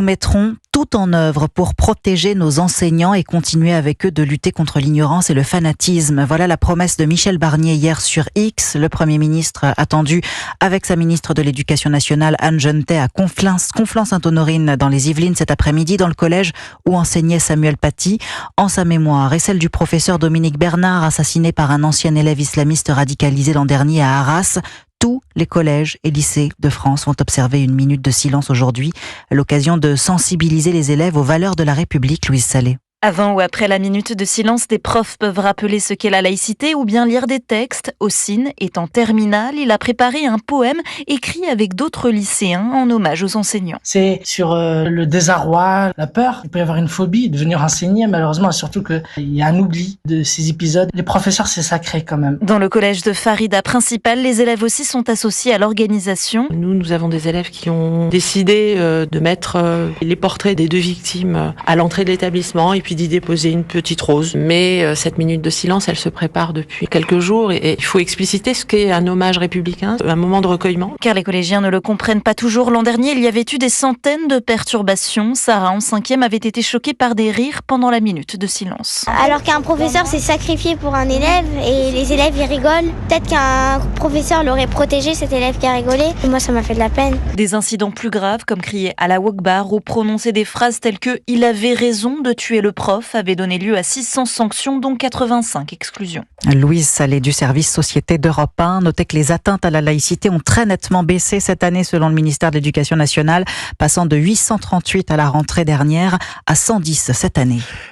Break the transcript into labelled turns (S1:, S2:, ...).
S1: Nous mettrons tout en œuvre pour protéger nos enseignants et continuer avec eux de lutter contre l'ignorance et le fanatisme. Voilà la promesse de Michel Barnier hier sur X. Le Premier ministre attendu avec sa ministre de l'Éducation nationale Anne Genetet à Conflans-Sainte-Honorine dans les Yvelines cet après-midi dans le collège où enseignait Samuel Paty. En sa mémoire et celle du professeur Dominique Bernard assassiné par un ancien élève islamiste radicalisé l'an dernier à Arras. Tous les collèges et lycées de France vont observer une minute de silence aujourd'hui, à l'occasion de sensibiliser les élèves aux valeurs de la République, Louise Salé.
S2: Avant ou après la minute de silence, des profs peuvent rappeler ce qu'est la laïcité ou bien lire des textes. Ossine est en terminale, il a préparé un poème écrit avec d'autres lycéens en hommage aux enseignants.
S3: C'est sur le désarroi, la peur. Il peut y avoir une phobie de venir enseigner, malheureusement, surtout qu'il y a un oubli de ces épisodes. Les professeurs, c'est sacré quand même.
S2: Dans le collège de Farida principal, les élèves aussi sont associés à l'organisation.
S4: Nous avons des élèves qui ont décidé de mettre les portraits des deux victimes à l'entrée de l'établissement et puis d'y déposer une petite rose. Mais cette minute de silence, elle se prépare depuis quelques jours et il faut expliciter ce qu'est un hommage républicain, un moment de recueillement.
S2: Car les collégiens ne le comprennent pas toujours. L'an dernier, il y avait eu des centaines de perturbations. Sarah, en 5e, avait été choquée par des rires pendant la minute de silence.
S5: Alors qu'un professeur s'est sacrifié pour un élève et les élèves y rigolent. Peut-être qu'un professeur l'aurait protégé, cet élève qui a rigolé. Et moi, ça m'a fait de la peine.
S2: Des incidents plus graves, comme crier à la Akbar ou prononcer des phrases telles que « il avait raison de tuer le prof » avait donné lieu à 600 sanctions, dont 85 exclusions.
S1: Louise Salé du service Société d'Europe 1. Notez que les atteintes à la laïcité ont très nettement baissé cette année selon le ministère de l'Éducation nationale, passant de 838 à la rentrée dernière à 110 cette année.